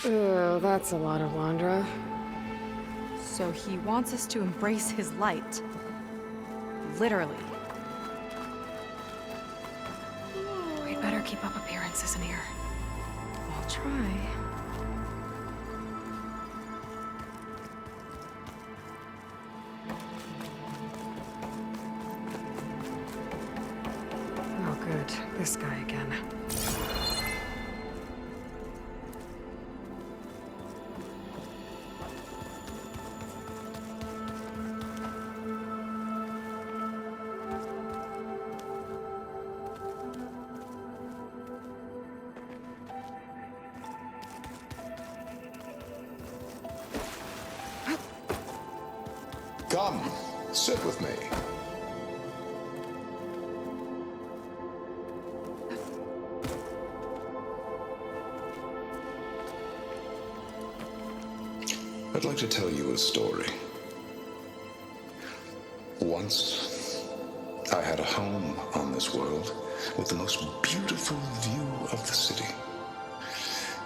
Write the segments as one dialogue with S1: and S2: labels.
S1: Oh, that's a lot of Landra.
S2: So he wants us to embrace his light. Literally. We'd better keep up appearances in here.
S1: I'll try. Oh, good. This guy again.
S3: Come, sit with me. I'd like to tell you a story. Once, I had a home on this world with the most beautiful view of the city.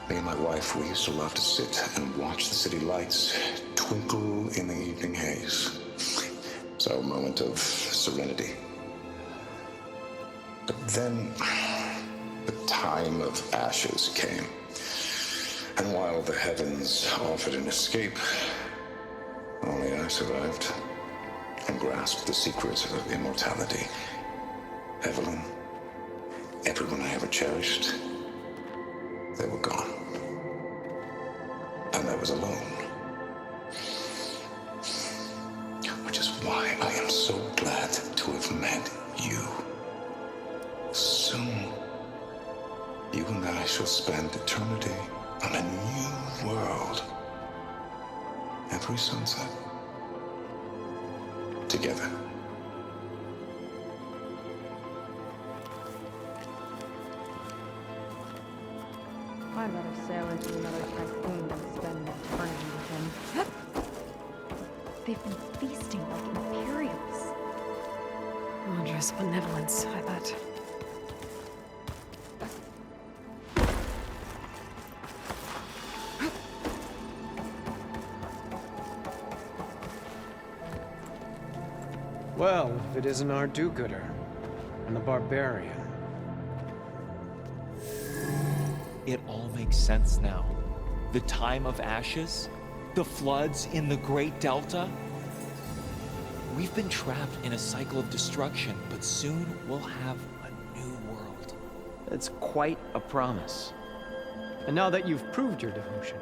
S3: Me and my wife, we used to love to sit and watch the city lights twinkle in the evening haze. So a moment of serenity. But then the time of ashes came. And while the heavens offered an escape, only I survived and grasped the secrets of immortality. Evelyn, everyone I ever cherished, they were gone. And I was alone. Which is why I am so glad to have met you. Soon, you and I shall spend eternity on a new world. Every sunset. Together.
S2: I'd rather sail into another typhoon than spend an eternity with him. They've been feasting like Imperials.
S1: Landra's benevolence, I bet.
S4: Well, if it isn't our do-gooder, and the barbarian.
S5: It all makes sense now. The time of ashes, the floods in the Great Delta. We've been trapped in a cycle of destruction, but soon we'll have a new world.
S6: It's quite a promise.
S4: And now that you've proved your devotion,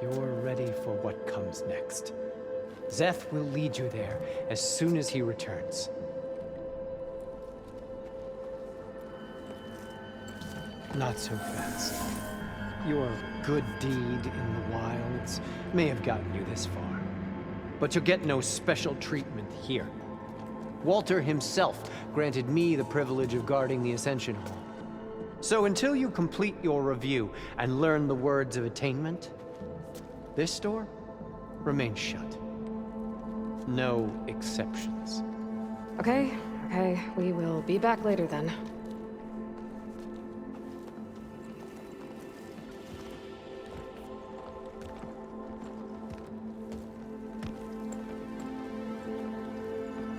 S4: you're ready for what comes next. Szeth will lead you there as soon as he returns. Not so fast. Your good deed in the wilds may have gotten you this far, but you'll get no special treatment here. Walter himself granted me the privilege of guarding the Ascension Hall. So until you complete your review and learn the words of attainment, this door remains shut. No exceptions.
S1: Okay, we will be back later then.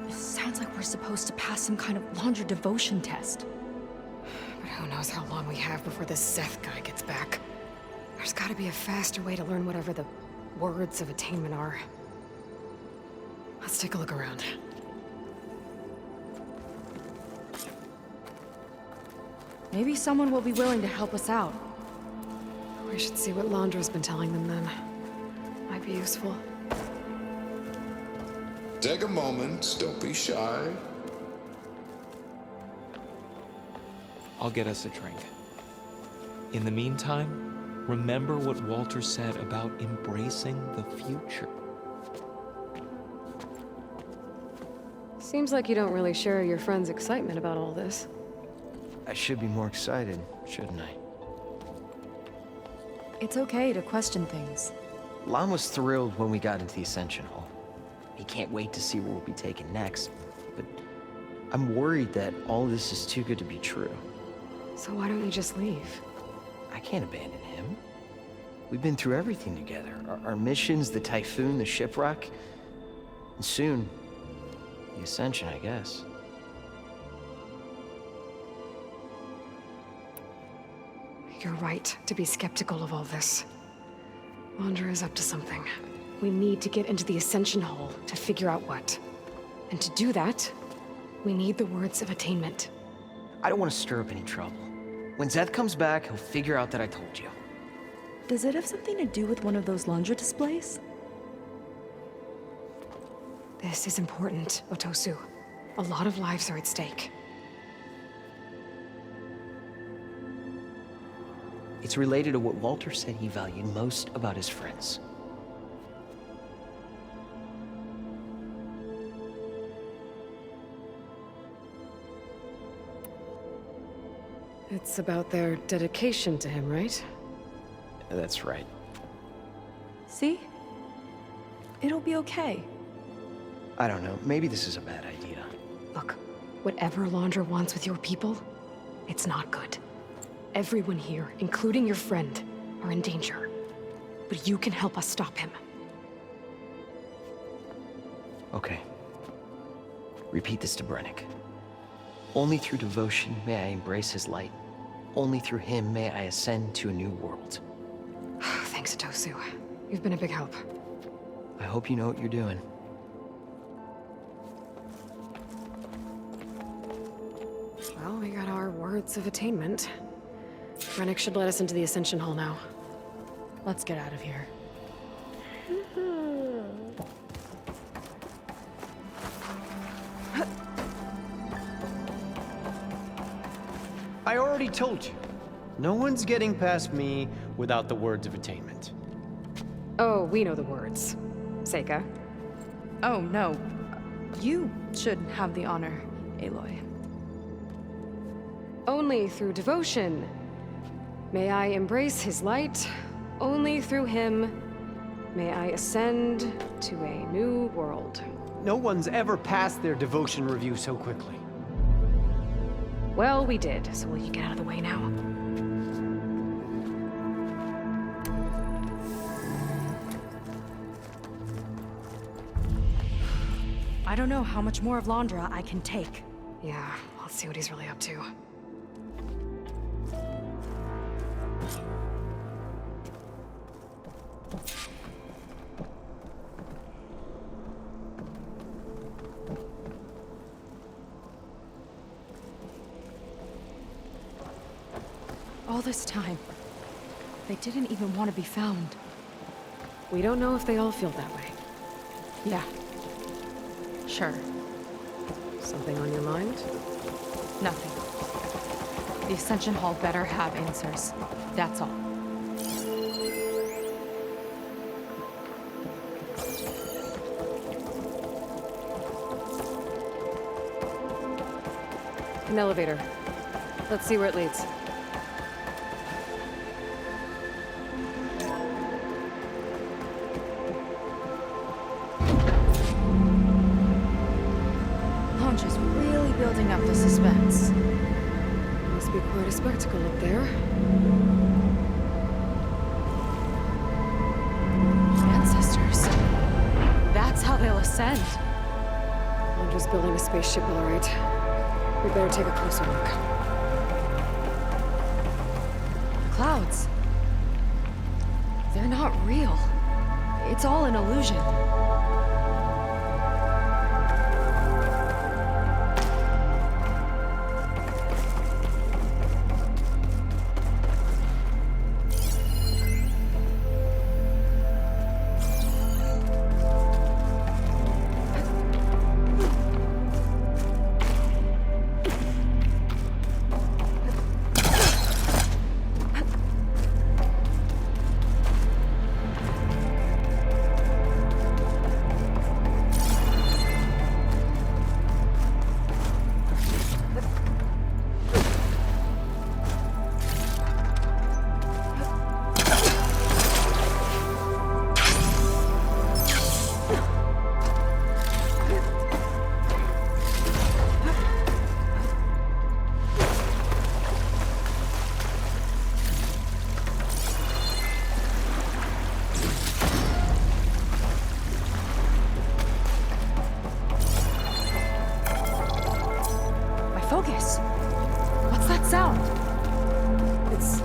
S2: Sounds like we're supposed to pass some kind of Landra devotion test.
S1: But who knows how long we have before this Szeth guy gets back. There's gotta be a faster way to learn whatever the words of attainment are. Let's take a look around.
S2: Maybe someone will be willing to help us out.
S1: We should see what Landra's been telling them then. Might be useful.
S3: Take a moment, don't be shy.
S5: I'll get us a drink. In the meantime, remember what Walter said about embracing the future.
S1: Seems like you don't really share your friend's excitement about all this.
S6: I should be more excited, shouldn't I?
S2: It's okay to question things.
S6: Lon was thrilled when we got into the Ascension Hall. He can't wait to see where we'll be taken next, but I'm worried that all this is too good to be true.
S1: So why don't you just leave?
S6: I can't abandon him. We've been through everything together. Our missions, the typhoon, the shipwreck. And soon, the Ascension, I guess.
S1: You're right to be skeptical of all this. Wander is up to something. We need to get into the Ascension Hall to figure out what. And to do that, we need the words of attainment.
S6: I don't want to stir up any trouble. When Zeth comes back, he'll figure out that I told you.
S2: Does it have something to do with one of those laundry displays?
S1: This is important, Otosu. A lot of lives are at stake.
S6: It's related to what Walter said he valued most about his friends.
S1: It's about their dedication to him, right?
S6: That's right.
S2: See? It'll be okay.
S6: I don't know. Maybe this is a bad idea.
S1: Look, whatever Laundra wants with your people, it's not good. Everyone here, including your friend, are in danger. But you can help us stop him.
S6: Okay. Repeat this to Brennick. Only through devotion may I embrace his light. Only through him may I ascend to a new world.
S1: Thanks, Otosu. You've been a big help.
S6: I hope you know what you're doing.
S1: Well, we got our words of attainment. Brennick should let us into the Ascension Hall now. Let's get out of here.
S4: I already told you. No one's getting past me without the words of attainment.
S1: Oh, we know the words. Seika.
S2: Oh, no. You should have the honor, Aloy.
S1: Only through devotion may I embrace his light. Only through him may I ascend to a new world.
S4: No one's ever passed their devotion review so quickly.
S1: Well, we did, so will you get out of the way now?
S2: I don't know how much more of Laundra I can take.
S1: Yeah, let's see what he's really up to.
S2: All this time, they didn't even want to be found.
S1: We don't know if they all feel that way.
S2: Yeah. Sure.
S1: Something on your mind?
S2: Nothing. The Ascension Hall better have answers. That's all.
S1: An elevator. Let's see where it leads.
S2: Laundra's really building up the suspense.
S1: Must be quite a spectacle up there.
S2: Ancestors. That's how they'll ascend.
S1: Laundra's building a spaceship, all right. We better take a closer look.
S2: Clouds. They're not real. It's all an illusion.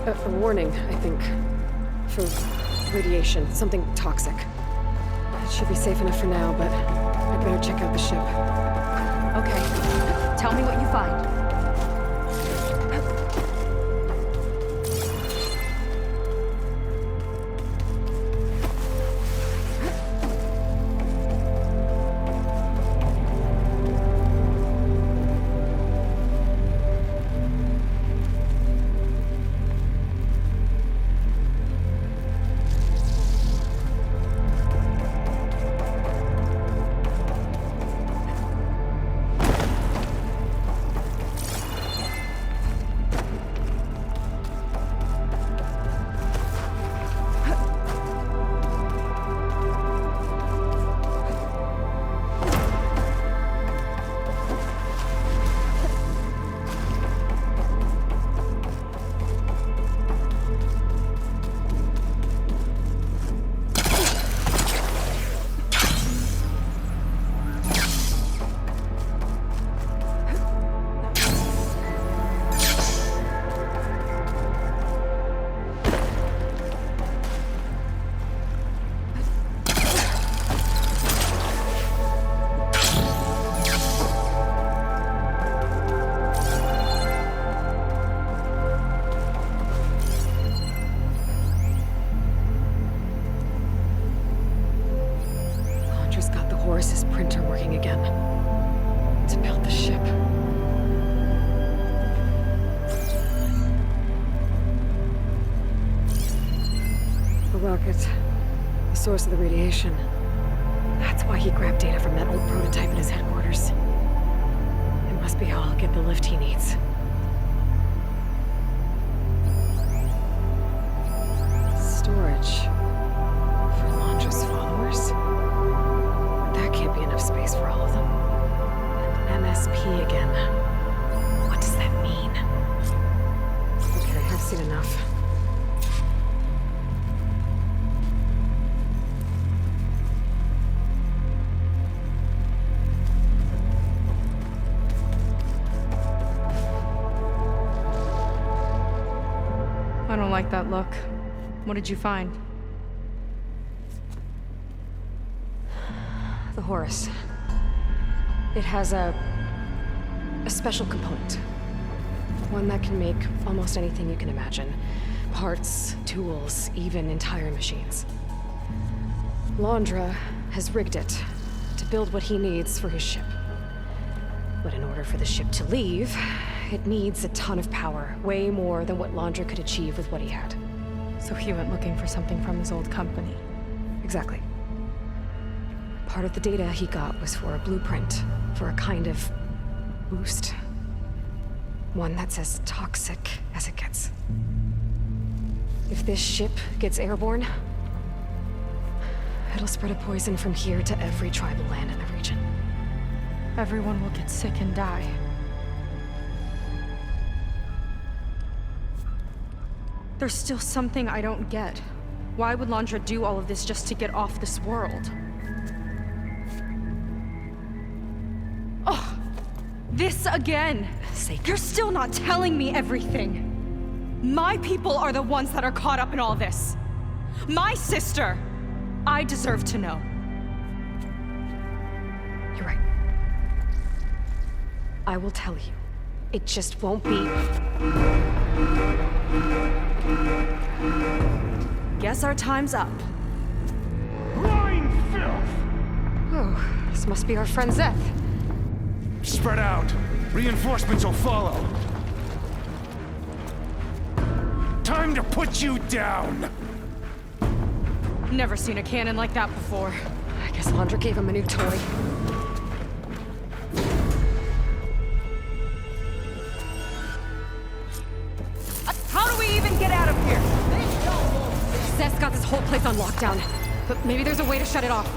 S1: A warning, I think. For radiation, something toxic. It should be safe enough for now, but I'd better check out the ship.
S2: Okay. Tell me what you find.
S1: Horace's printer working again. To build the ship. The rocket. The source of the radiation. That's why he grabbed data from that old prototype at his headquarters. It must be how I'll get the lift he needs. Storage. For Londra's followers? That can't be enough space for all of them. And MSP again. What does that mean? Okay, I've seen enough.
S2: I don't like that look. What did you find?
S1: The Horus. It has a special component. One that can make almost anything you can imagine. Parts, tools, even entire machines. Londra has rigged it to build what he needs for his ship. But in order for the ship to leave, it needs a ton of power, way more than what Londra could achieve with what he had.
S2: So he went looking for something from his old company.
S1: Exactly. Part of the data he got was for a blueprint, for a kind of boost. One that's as toxic as it gets. If this ship gets airborne, it'll spread a poison from here to every tribal land in the region.
S2: Everyone will get sick and die. There's still something I don't get. Why would Londra do all of this just to get off this world? Oh, this again! You're still not telling me everything. My people are the ones that are caught up in all this. My sister! I deserve to know.
S1: You're right. I will tell you. It just won't be...
S2: Guess our time's up.
S7: Blind filth!
S1: Oh, this must be our friend Zeth.
S7: Spread out. Reinforcements will follow. Time to put you down!
S2: Never seen a cannon like that before.
S1: I guess Londra gave him a new toy.
S2: How do we even get out of here?
S1: Zeth's got this whole place on lockdown, but maybe there's a way to shut it off.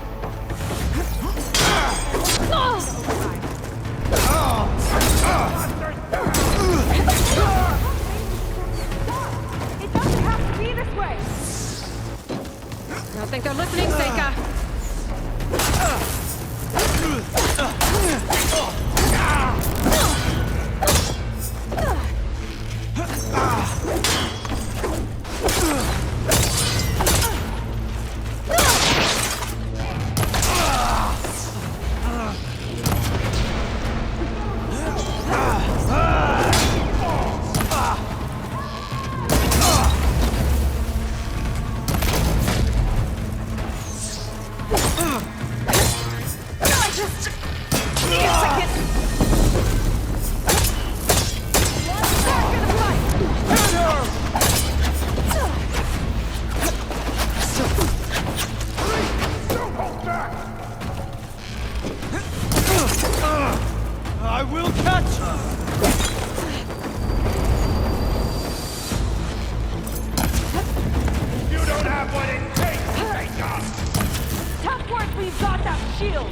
S2: It doesn't have to be this way!
S1: I don't think they're listening, Seika.
S2: shield!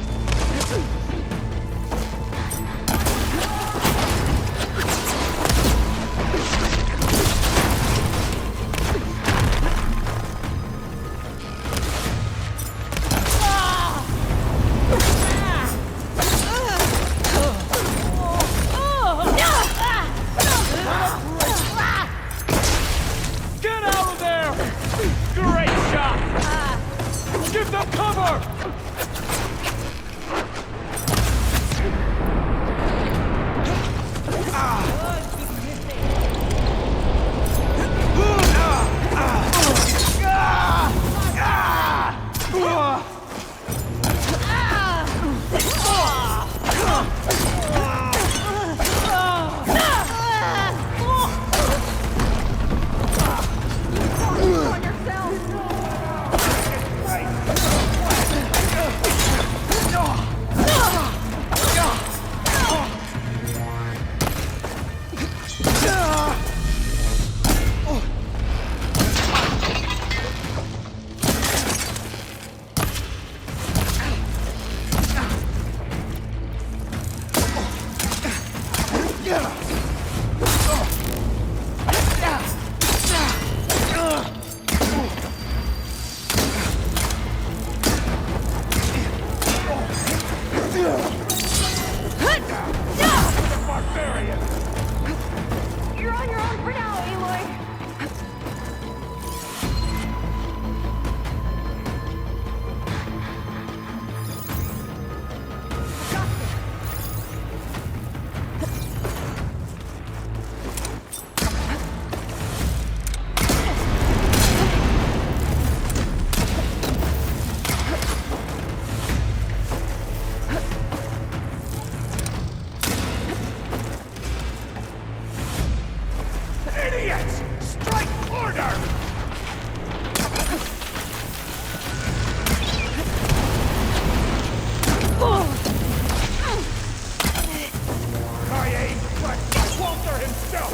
S7: Get out of there! Great shot! Give them cover!
S2: You're on your own for now, Aloy!
S7: Idiots! Strike order! I aim crushed by Walter himself!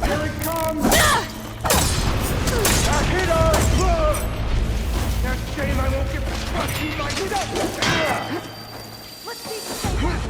S7: Here it comes! A hitter! That shame I won't get to trust you like that!
S2: Let's see if they have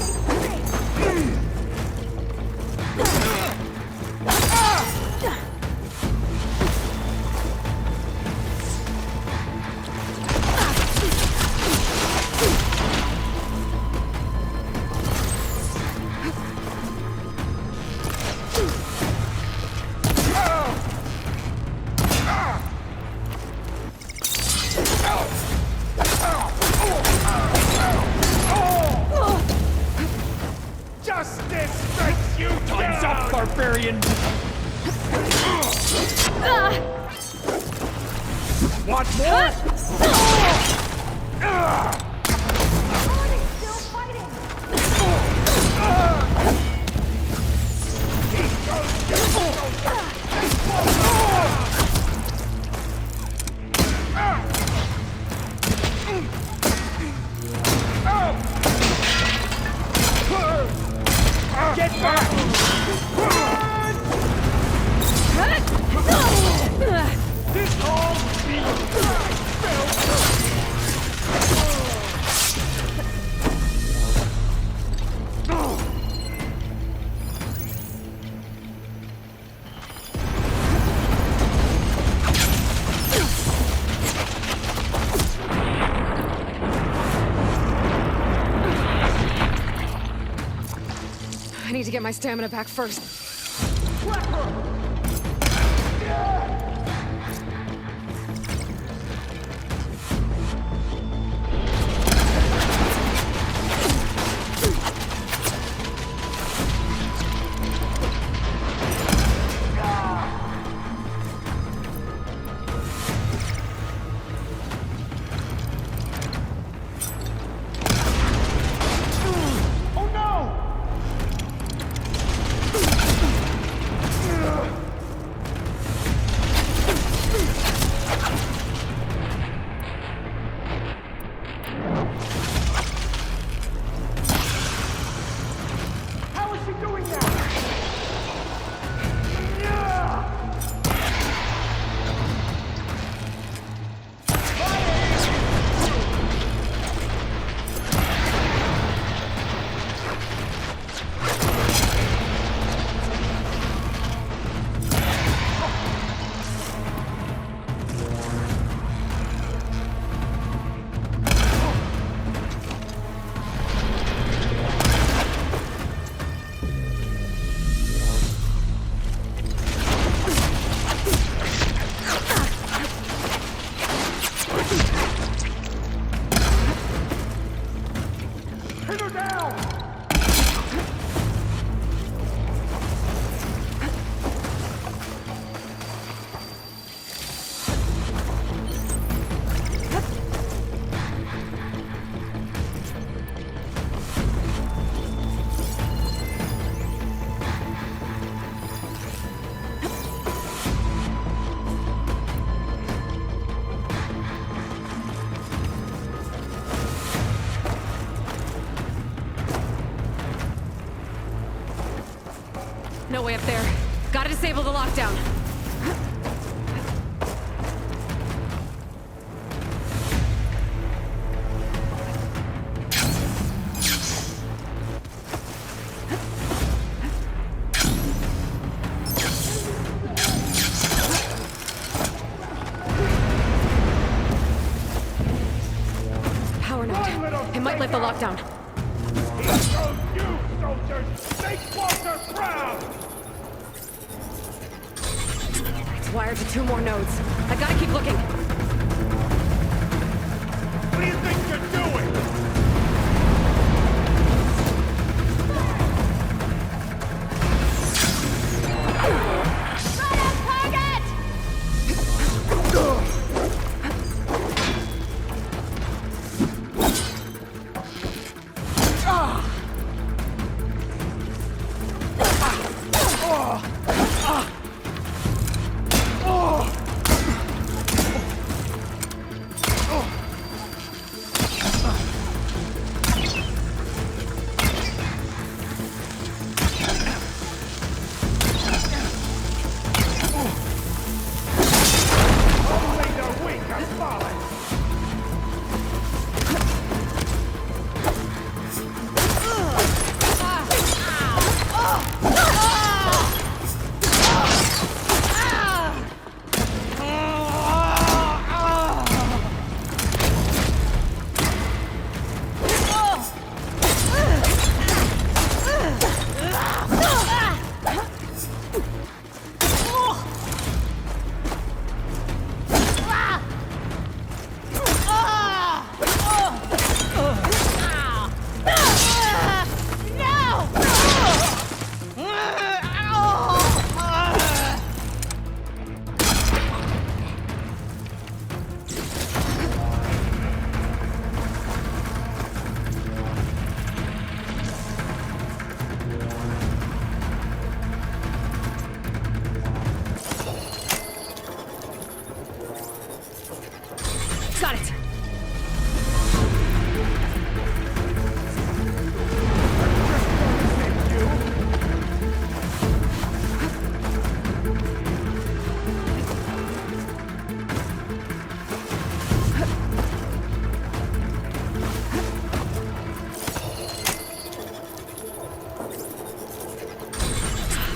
S7: Justice strikes you down!
S5: Up, barbarian!
S7: Want more?
S2: still fighting!
S7: Get back! This all
S1: I need to get my stamina back first. lockdown. Power node. It might lift the lockdown.
S7: He chose you, soldiers! Make Walter proud!
S1: It's wired to 2 more nodes. I gotta keep looking.
S7: What do you think you're doing?
S1: Got it!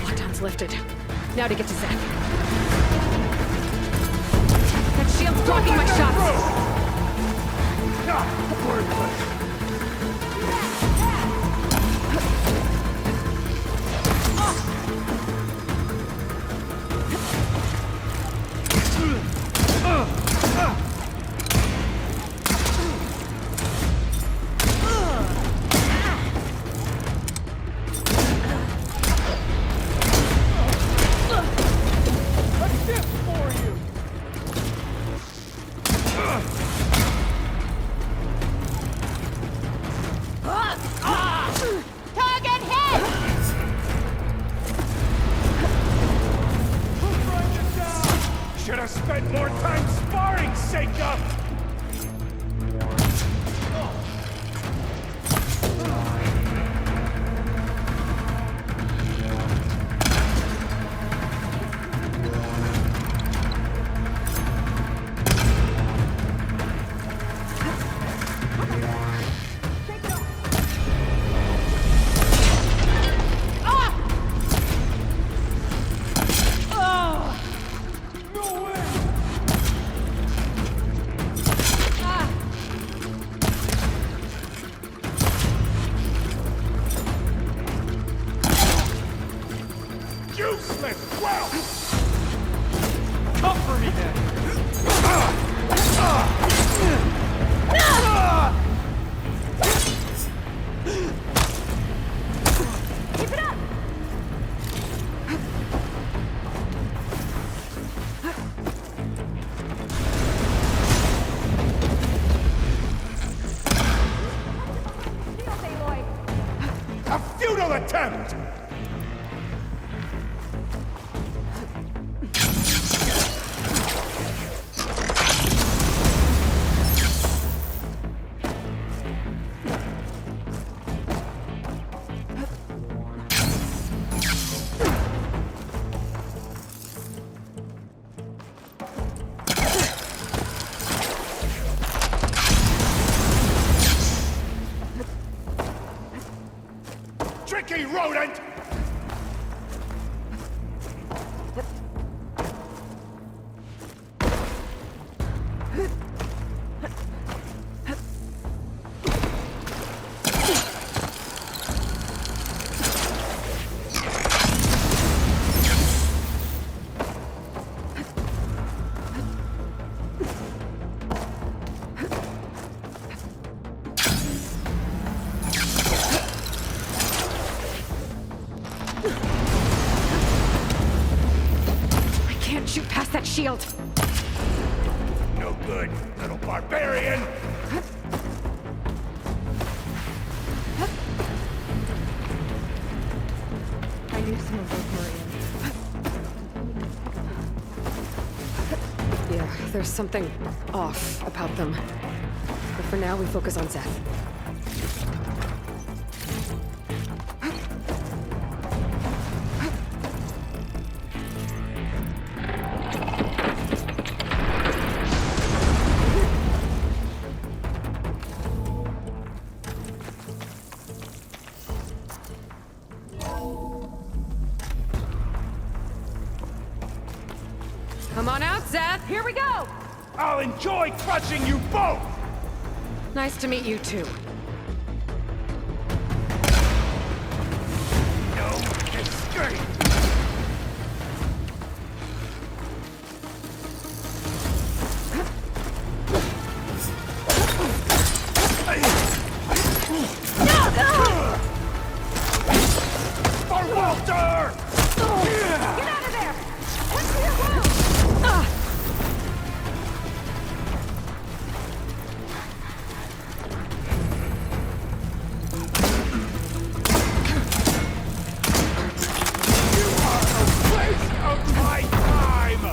S1: Lockdown's lifted. Now to get to Zach. That shield's blocking my shots!
S7: Worthless! Should have spent more time sparring, Seika! Useless! Well! Come for me then!
S1: Keep it up!
S7: A futile attempt! rodent!
S1: I can't shoot past that shield.
S7: No good, little barbarian!
S2: I knew some of those Marines.
S1: Yeah, there's something off about them. But for now, we focus on Zeth. Come on out, Zeth!
S2: Here we go!
S7: I'll enjoy crushing you both!
S1: Nice to meet you, too.
S7: No escape! For Walter!
S2: Get out of there! Head for your wound!
S7: You are a waste of my time!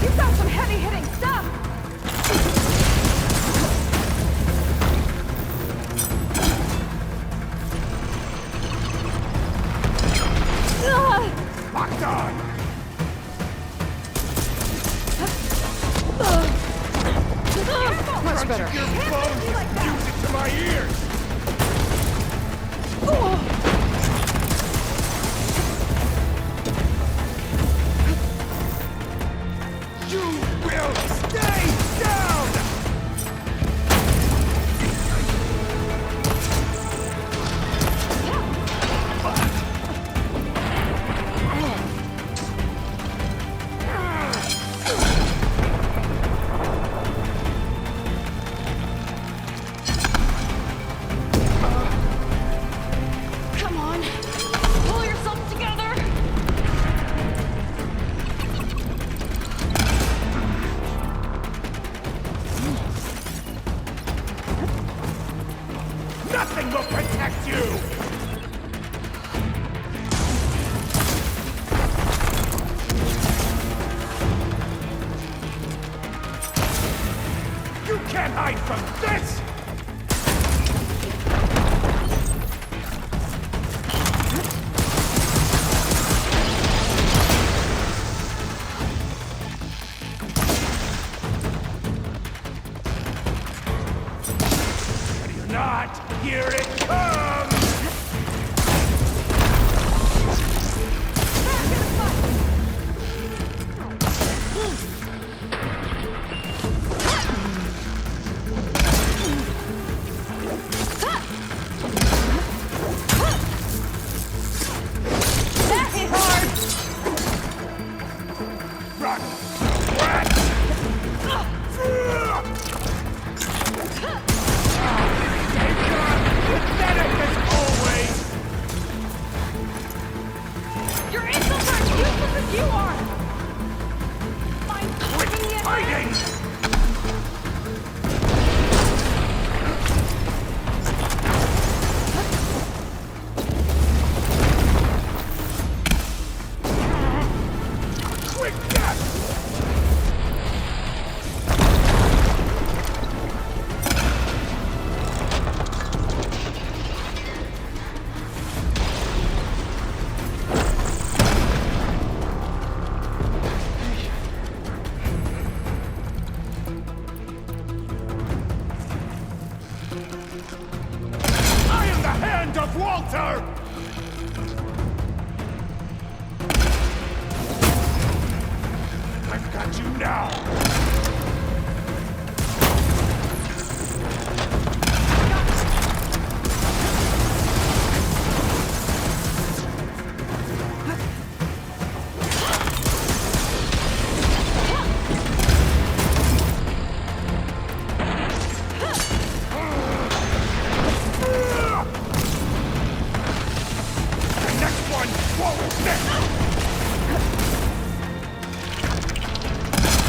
S2: You've got some heavy-hitting stuff!
S7: Locked on!
S1: Much better.
S7: Your bones and music to my ears! You will stay down!
S2: Come on! Pull yourself together!
S7: Nothing will protect you! You can't hide from this! Ready or not, here it comes!
S2: That hit hard!
S7: Run! Rat! Pathetic as always!
S2: Your insults are as useless as you are!
S7: Quit fighting! Quick death!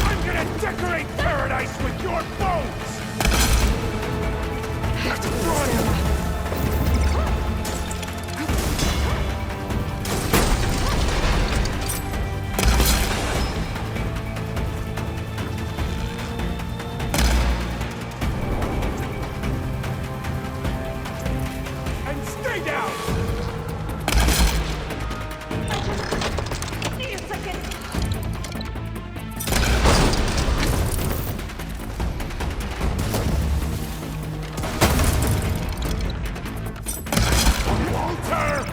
S7: I'm gonna decorate paradise with your bones! And stay down!
S2: Need a second.
S7: Walter!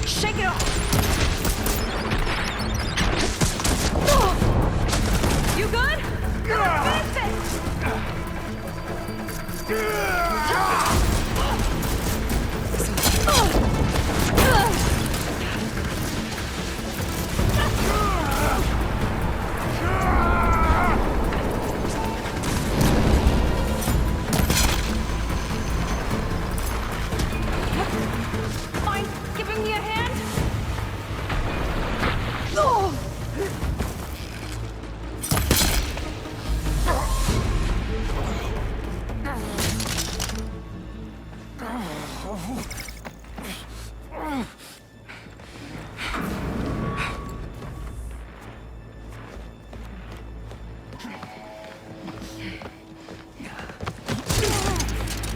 S2: Shake it off! You good? Fix it! Mind giving me a hand?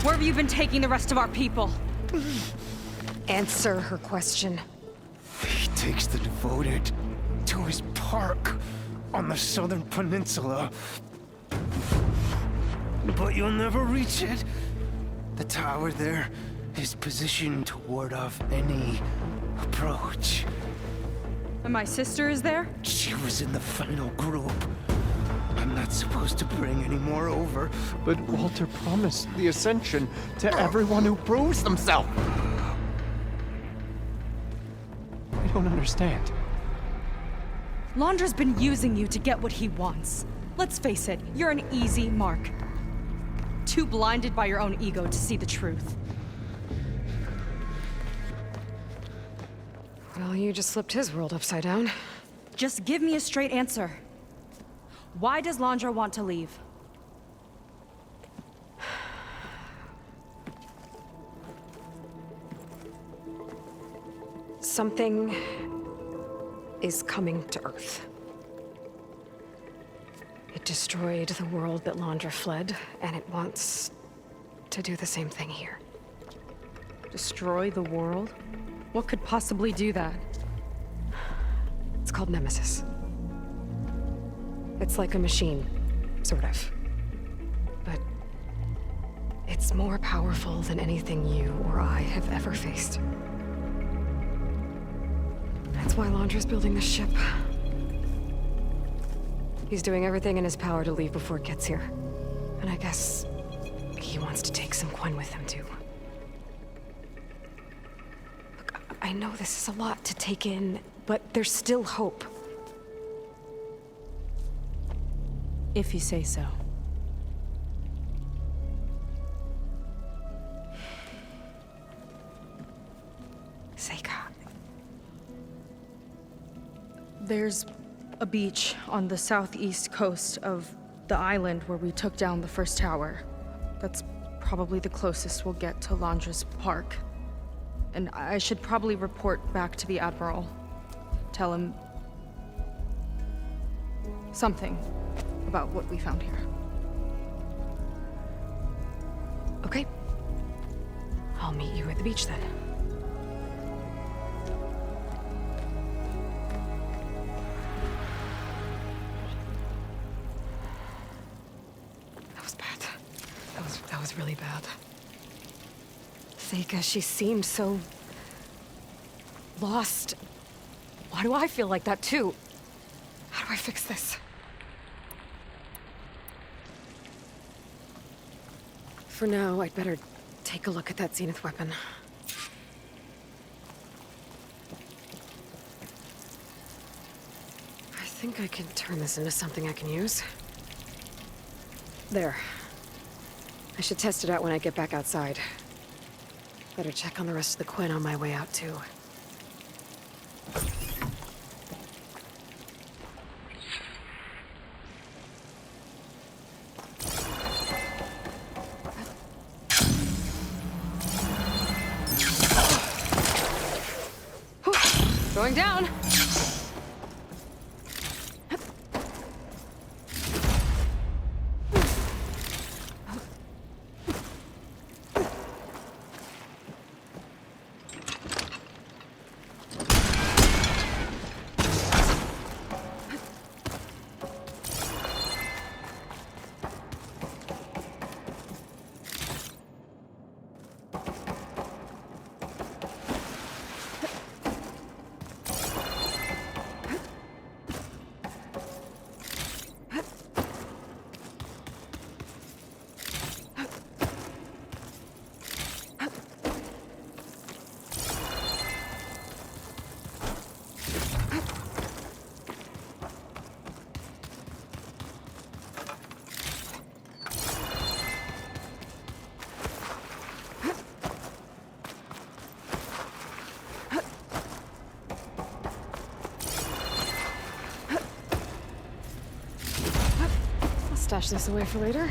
S2: Where have you been taking the rest of our people?
S1: Answer her question.
S7: He takes the devoted to his park on the southern peninsula. But you'll never reach it. The tower there is positioned to ward off any approach.
S2: And my sister is there?
S7: She was in the final group. I'm not supposed to bring any more over.
S4: But Walter promised the Ascension to everyone who proves themselves. I don't understand.
S2: Londra's been using you to get what he wants. Let's face it, you're an easy mark. Too blinded by your own ego to see the truth.
S1: Well, you just flipped his world upside down.
S2: Just give me a straight answer. Why does Londra want to leave?
S1: Something is coming to Earth. It destroyed the world that Londra fled, and it wants to do the same thing here.
S2: Destroy the world? What could possibly do that?
S1: It's called Nemesis. It's like a machine, sort of. But it's more powerful than anything you or I have ever faced. That's why Londra's building this ship. He's doing everything in his power to leave before it gets here. And I guess he wants to take some Quen with him, too. Look, I know this is a lot to take in, but there's still hope.
S2: If you say so.
S1: Seika.
S2: There's a beach on the southeast coast of the island where we took down the first tower. That's probably the closest we'll get to Londra's park. And I should probably report back to the Admiral. Tell him something about what we found here.
S1: Okay. I'll meet you at the beach then. That was bad. That was really bad. Seika, she seemed so... lost. Why do I feel like that too? How do I fix this? For now, I'd better take a look at that Zenith weapon. I think I can turn this into something I can use. There. I should test it out when I get back outside. Better check on the rest of the Quinn on my way out, too. Going down! Stash this away for later.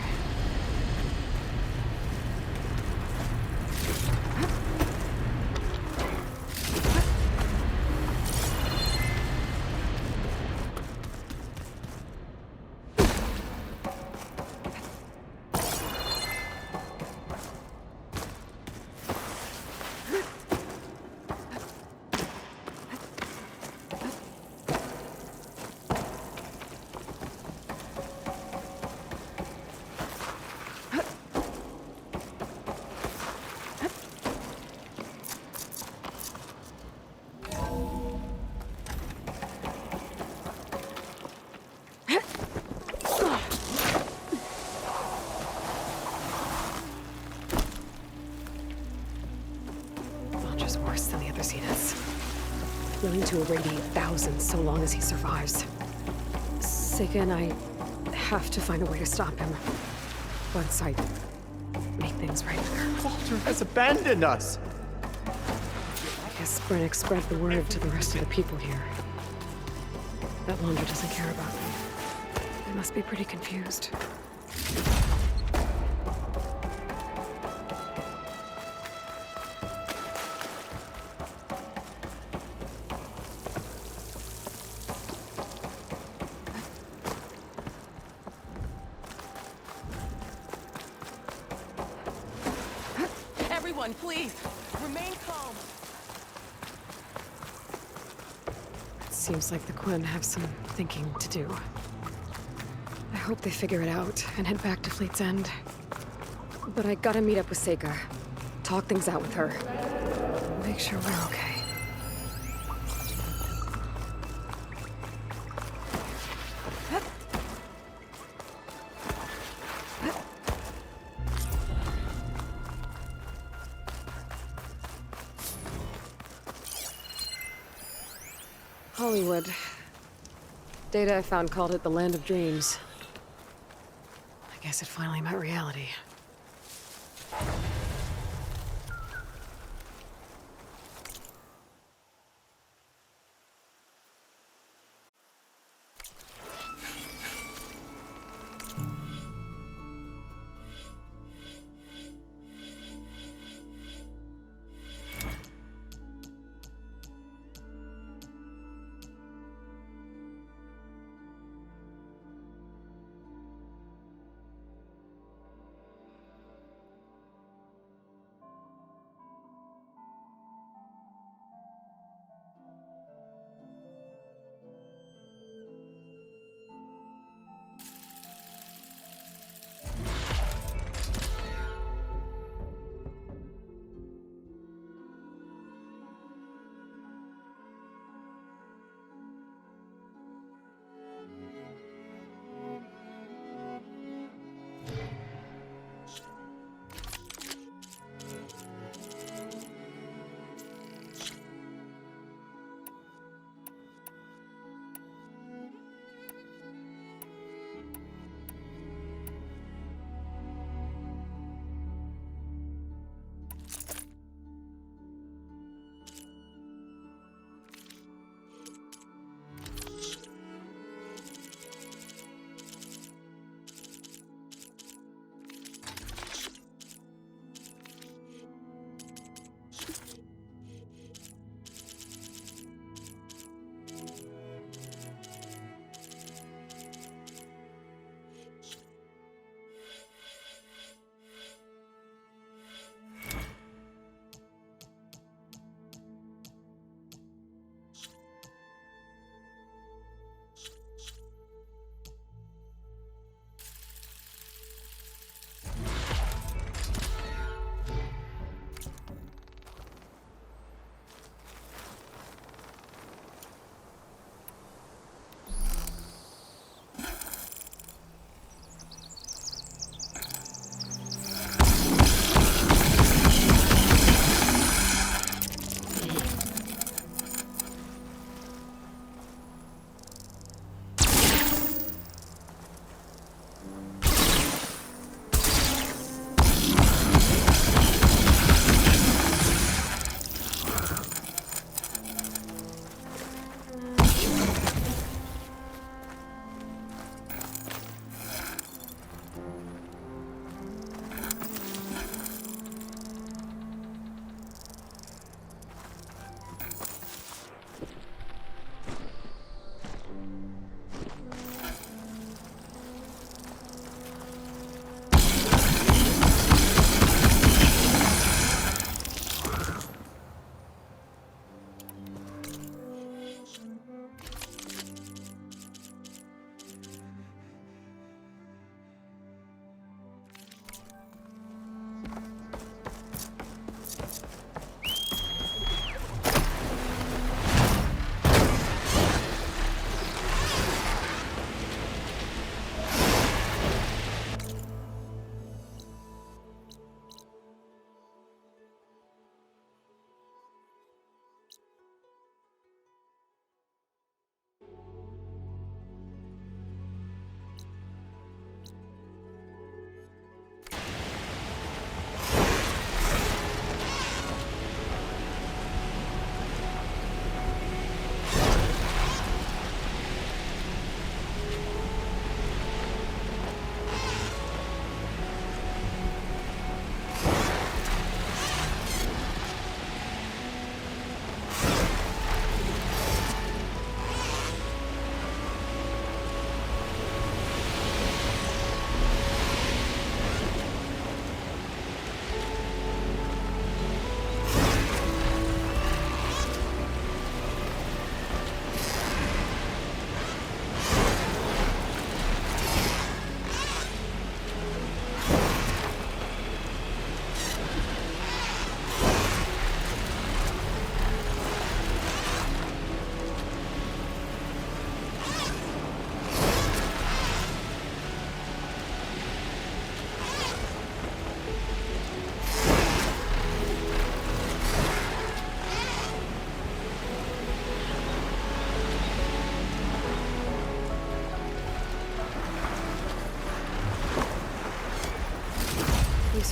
S1: Worse than the other Zeniths. Willing to irradiate thousands so long as he survives. Seika and I have to find a way to stop him. Once I make things right with her.
S4: Walter has abandoned us!
S1: I guess Brennick spread the word to the rest of the people here. That Londra doesn't care about me. They must be pretty confused.
S8: Everyone, please, remain calm.
S1: It seems like the Quinn have some thinking to do. I hope they figure it out and head back to Fleet's End. But I gotta meet up with Seika. Talk things out with her. Make sure we're okay. Hollywood. Data I found called it the Land of Dreams. I guess it finally met reality.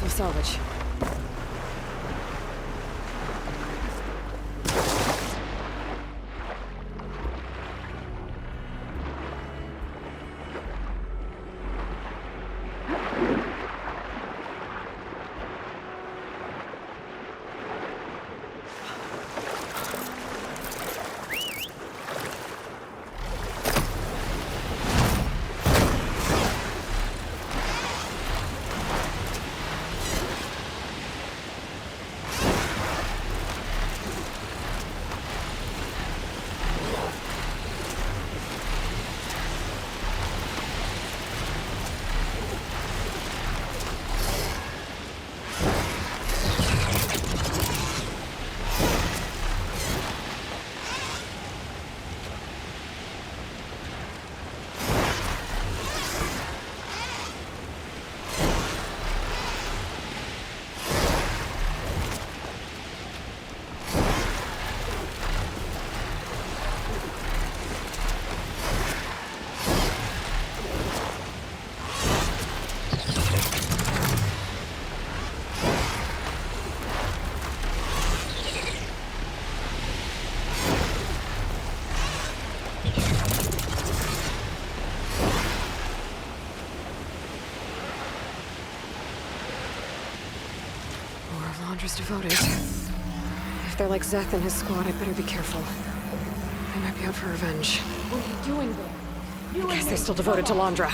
S1: of salvage. Landra's devoted. If they're like Zeth and his squad, I'd better be careful. They might be out for revenge.
S2: What are you doing there?
S1: I guess they're still devoted to Landra.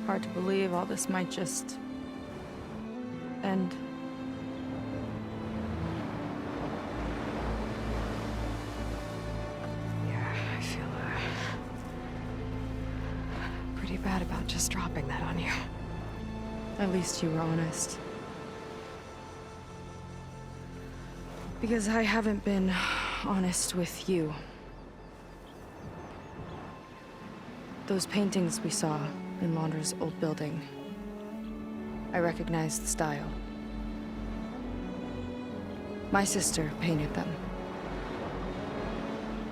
S2: Hard to believe all this might just end.
S1: Yeah, I feel pretty bad about just dropping that on you.
S2: At least you were honest. Because I haven't been honest with you. Those paintings we saw in Landra's old building, I recognize the style. My sister painted them.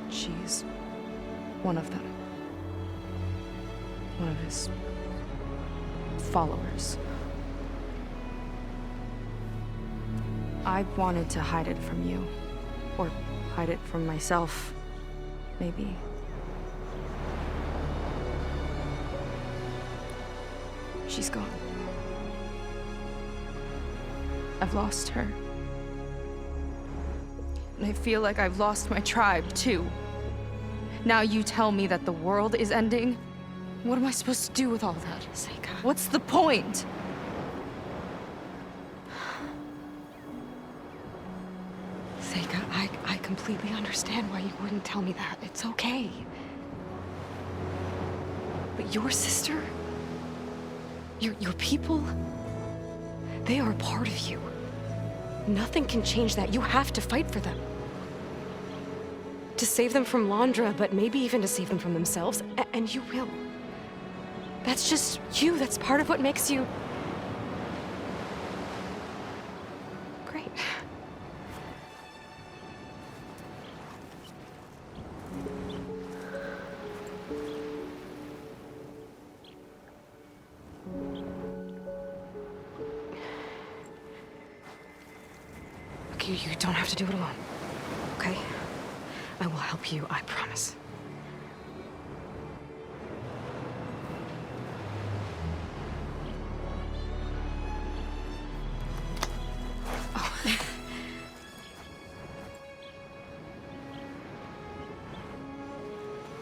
S2: She's one of them. One of his followers. I wanted to hide it from you. Or hide it from myself, maybe. She's gone. I've lost her. And I feel like I've lost my tribe, too. Now you tell me that the world is ending? What am I supposed to do with all that?
S1: Seika.
S2: What's the point?
S1: Seika, I completely understand why you wouldn't tell me that. It's okay. But your sister? Your people, they are a part of you. Nothing can change that. You have to fight for them. To save them from Landra, but maybe even to save them from themselves, and you will. That's just you. That's part of what makes you... great. You don't have to do it alone, okay? I will help you, I promise. Oh.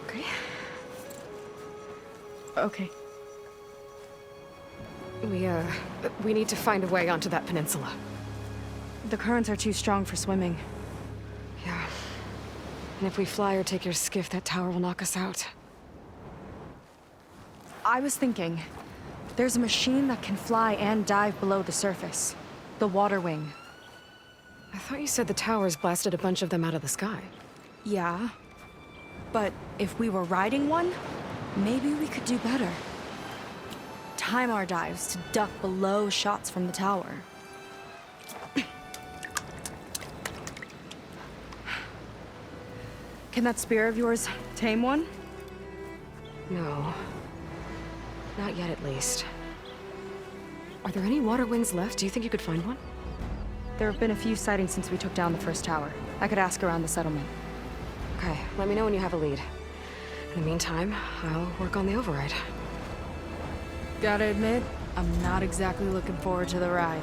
S1: Okay.
S2: Okay.
S1: We need to find a way onto that peninsula.
S2: The currents are too strong for swimming.
S1: Yeah. And if we fly or take your skiff, that tower will knock us out.
S2: I was thinking, there's a machine that can fly and dive below the surface. The Water Wing.
S1: I thought you said the towers blasted a bunch of them out of the sky.
S2: Yeah. But if we were riding one, maybe we could do better. Time our dives to duck below shots from the tower. Can that spear of yours tame one?
S1: No. Not yet, at least. Are there any water wings left? Do you think you could find one?
S2: There have been a few sightings since we took down the first tower. I could ask around the settlement.
S1: Okay, let me know when you have a lead. In the meantime, I'll work on the override.
S2: Gotta admit, I'm not exactly looking forward to the ride.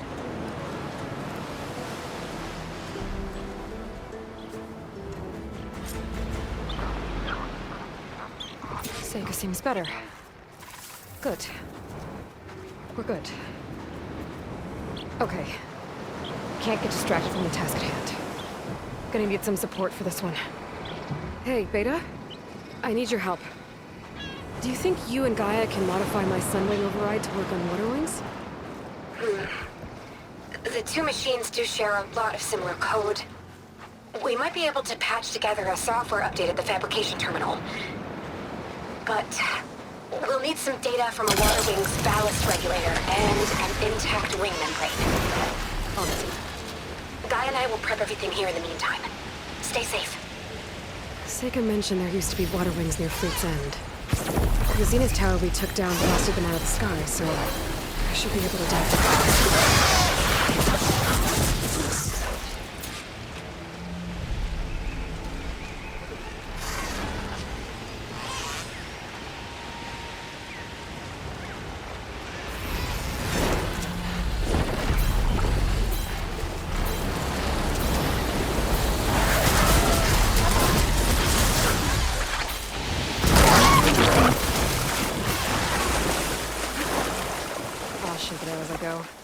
S1: Seika seems better. Good. We're good. Okay. Can't get distracted from the task at hand. Gonna need some support for this one. Hey, Beta? I need your help. Do you think you and Gaia can modify my Sunwing override to work on water wings?
S9: The two machines do share a lot of similar code. We might be able to patch together a software update at the fabrication terminal. But we'll need some data from a water wing's ballast regulator and an intact wing membrane. Honestly, Guy and I will prep everything here in the meantime. Stay safe.
S1: Seika mentioned there used to be water wings near Fleet's End. The Zenith Tower we took down blasted them out of the sky, so I should be able to dive. I'll shake it out as I go.